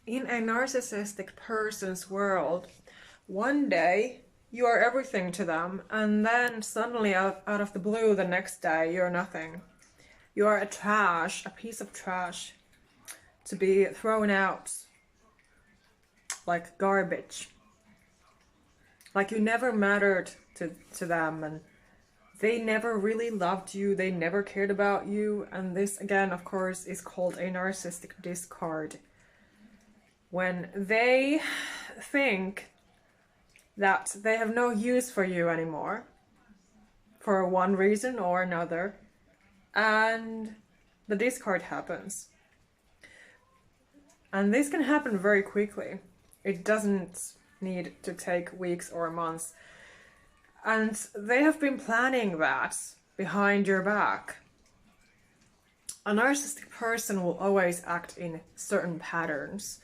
in a narcissistic person's world, one day you are everything to them, and then suddenly out of the blue the next day you're nothing. You are a piece of trash to be thrown out like garbage. Like you never mattered to them, and they never really loved you, they never cared about you. And this again, of course, is called a narcissistic discard. When they think that they have no use for you anymore, for one reason or another, and the discard happens. And this can happen very quickly. It doesn't need to take weeks or months. And they have been planning that behind your back. A narcissistic person will always act in certain patterns.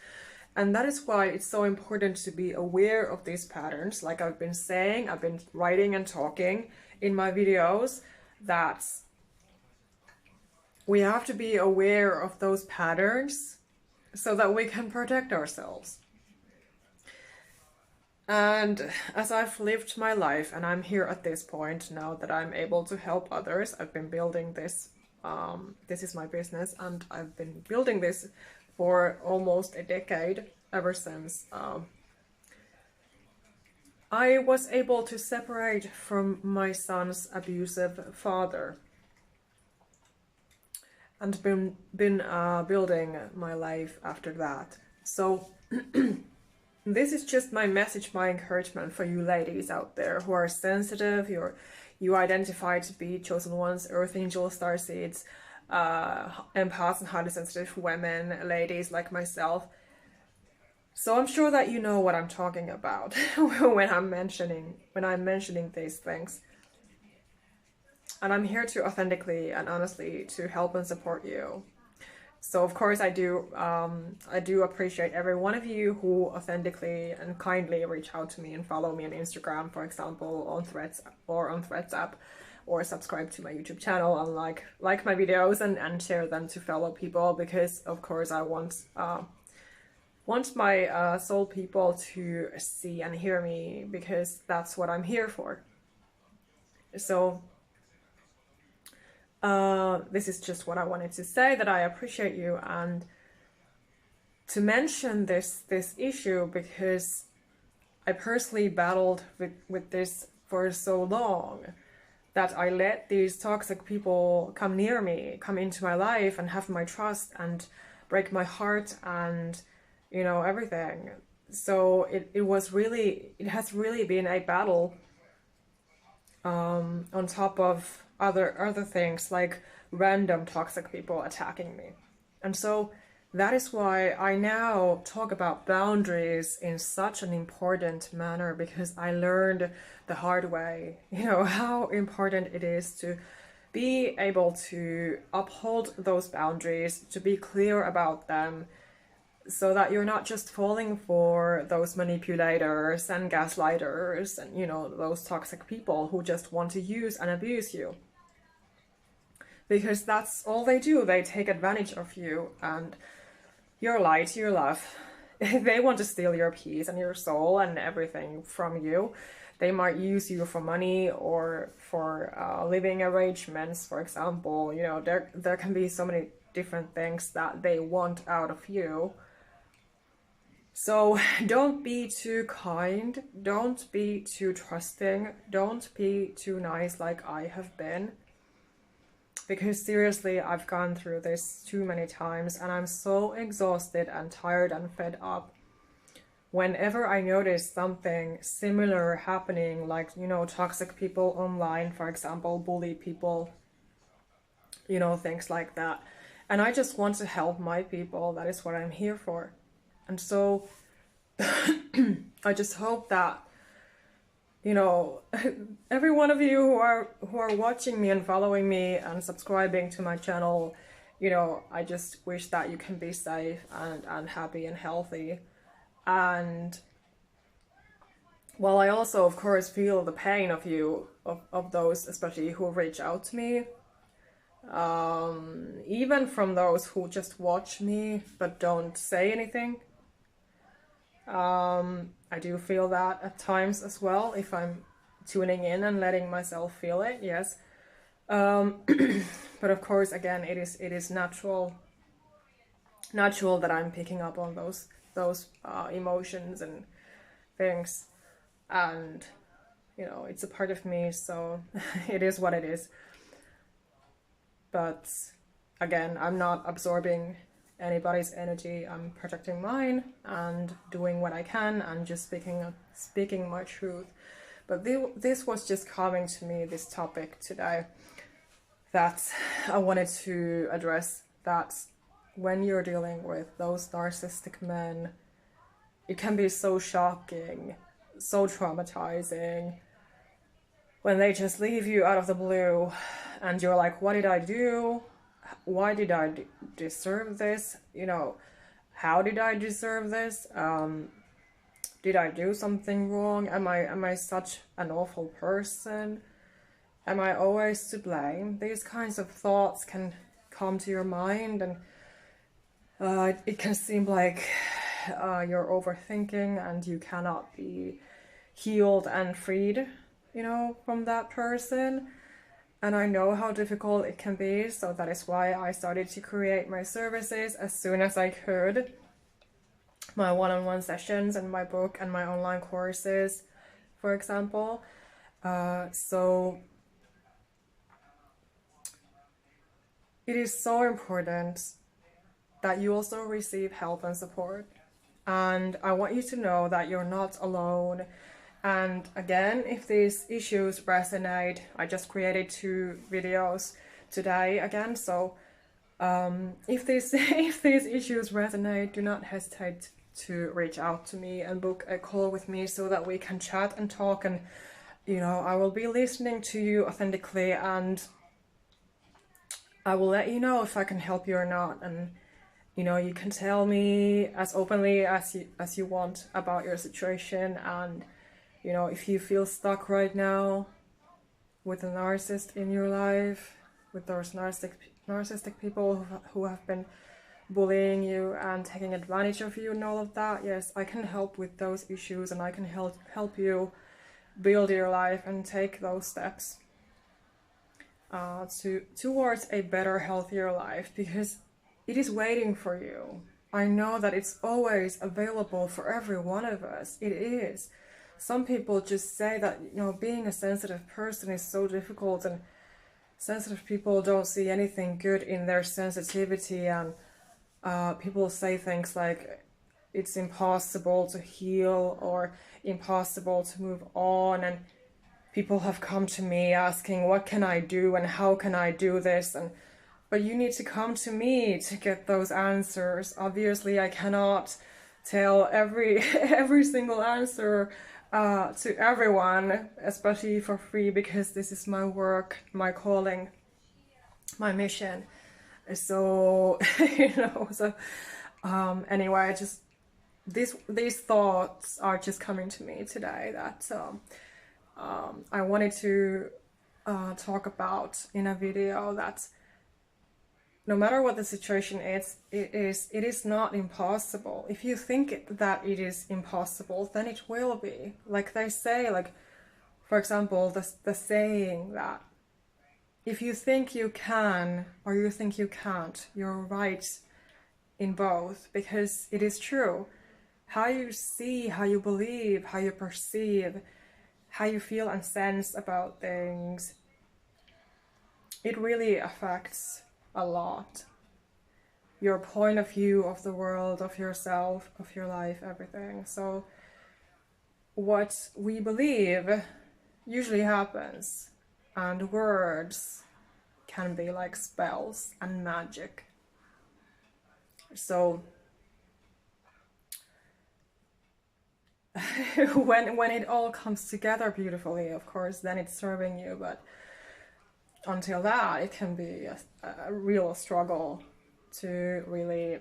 And that is why it's so important to be aware of these patterns. Like I've been saying, I've been writing and talking in my videos that we have to be aware of those patterns so that we can protect ourselves. And as I've lived my life, and I'm here at this point now that I'm able to help others, I've been building this, this is my business, and I've been building this for almost a decade, ever since I was able to separate from my son's abusive father, and been building my life after that. So this is just my message, my encouragement for you ladies out there who are sensitive, you identify to be chosen ones, earth angels, starseeds, empaths and highly sensitive women, ladies like myself. So I'm sure that you know what I'm talking about when I'm mentioning these things. And I'm here to authentically and honestly to help and support you. So of course I do appreciate every one of you who authentically and kindly reach out to me and follow me on Instagram, for example, on Threads or on Threads app, or subscribe to my YouTube channel and like my videos and share them to fellow people, because of course I want my soul people to see and hear me, because that's what I'm here for. So this is just what I wanted to say, that I appreciate you, and to mention this issue because I personally battled with this for so long, that I let these toxic people come near me, come into my life and have my trust and break my heart and, you know, everything. So it has really been a battle, on top of other things like random toxic people attacking me. And so that is why I now talk about boundaries in such an important manner, because I learned the hard way, you know, how important it is to be able to uphold those boundaries, to be clear about them, so that you're not just falling for those manipulators and gaslighters and, you know, those toxic people who just want to use and abuse you. Because that's all they do. They take advantage of you and your light, your love. They want to steal your peace and your soul and everything from you. They might use you for money or for living arrangements, for example. You know, there can be so many different things that they want out of you. So don't be too kind, don't be too trusting, don't be too nice like I have been. Because seriously, I've gone through this too many times and I'm so exhausted and tired and fed up. Whenever I notice something similar happening, like, you know, toxic people online, for example, bully people, you know, things like that. And I just want to help my people. That is what I'm here for. And so I just hope that, you know, every one of you who are watching me and following me and subscribing to my channel, you know, I just wish that you can be safe and happy and healthy. And well, I also of course feel the pain of you, of those especially who reach out to me, even from those who just watch me but don't say anything. I do feel that at times as well, if I'm tuning in and letting myself feel it, yes. But of course, again, it is natural that I'm picking up on those emotions and things, and you know, it's a part of me, so it is what it is. But again, I'm not absorbing anybody's energy. I'm protecting mine and doing what I can and just speaking my truth. But this was just coming to me, this topic today, that I wanted to address, that when you're dealing with those narcissistic men, it can be so shocking, so traumatizing, when they just leave you out of the blue and you're like, what did I do? Why did I deserve this? You know, how did I deserve this? Did I do something wrong? Am I such an awful person? Am I always to blame? These kinds of thoughts can come to your mind, and it can seem like you're overthinking and you cannot be healed and freed, you know, from that person. And I know how difficult it can be, so that is why I started to create my services as soon as I could. My one-on-one sessions and my book and my online courses, for example. So it is so important that you also receive help and support. And I want you to know that you're not alone. And again, if these issues resonate, I just created 2 videos today again, so if these issues resonate, do not hesitate to reach out to me and book a call with me so that we can chat and talk, and you know, I will be listening to you authentically, and I will let you know if I can help you or not. And you know, you can tell me as openly as you want about your situation. And you know, if you feel stuck right now with a narcissist in your life, with those narcissistic people who have been bullying you and taking advantage of you and all of that, yes, I can help with those issues, and I can help you build your life and take those steps towards a better, healthier life, because it is waiting for you. I know that it's always available for every one of us. It is. Some people just say that, you know, being a sensitive person is so difficult, and sensitive people don't see anything good in their sensitivity, and people say things like it's impossible to heal or impossible to move on. And people have come to me asking, what can I do and how can I do this? But you need to come to me to get those answers. Obviously, I cannot tell every single answer to everyone, especially for free, because this is my work, my calling, my mission. So you know, so anyway, just these thoughts are just coming to me today, that I wanted to talk about in a video, that no matter what the situation is, it is not impossible. If you think that it is impossible, then it will be. Like they say, like, for example, the saying that if you think you can or you think you can't, you're right in both, because it is true. How you see, how you believe, how you perceive, how you feel and sense about things, it really affects a lot. Your point of view of the world, of yourself, of your life, everything. So what we believe usually happens, and words can be like spells and magic. So when it all comes together beautifully, of course, then it's serving you. But until that, it can be a real struggle to really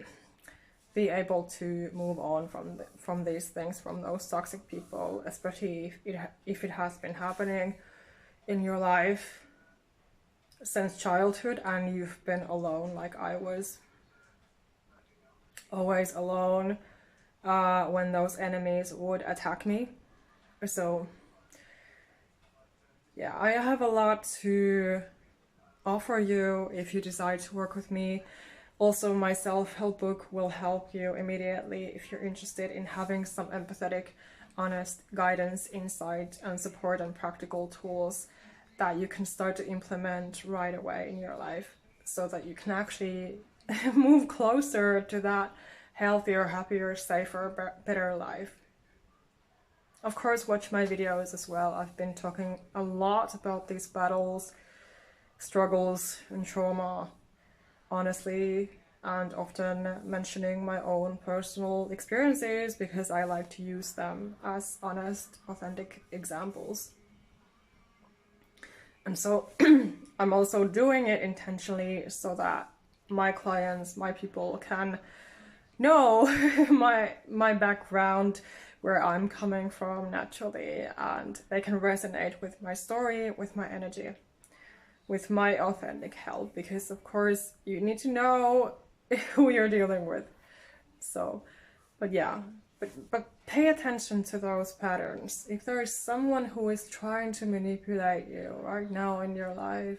be able to move on from these things, from those toxic people, especially if it has been happening in your life since childhood and you've been alone, like I was always alone. when those enemies would attack me. So yeah, I have a lot to offer you if you decide to work with me. Also, my self-help book will help you immediately if you're interested in having some empathetic, honest guidance, insight, and support and practical tools that you can start to implement right away in your life so that you can actually move closer to that healthier, happier, safer, better life. Of course, watch my videos as well. I've been talking a lot about these battles, struggles, and trauma, honestly, and often mentioning my own personal experiences because I like to use them as honest, authentic examples. And so I'm also doing it intentionally so that my clients, my people can know my background, where I'm coming from naturally, and they can resonate with my story, with my energy, with my authentic help, because of course you need to know who you're dealing with. So, but yeah, but pay attention to those patterns. If there is someone who is trying to manipulate you right now in your life,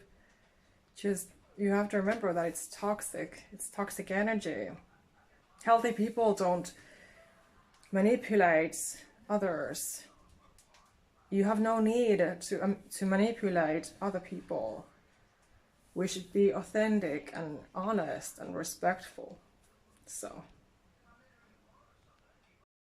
just, you have to remember that it's toxic energy. Healthy people don't manipulate others. You have no need to manipulate other people. We should be authentic and honest and respectful. So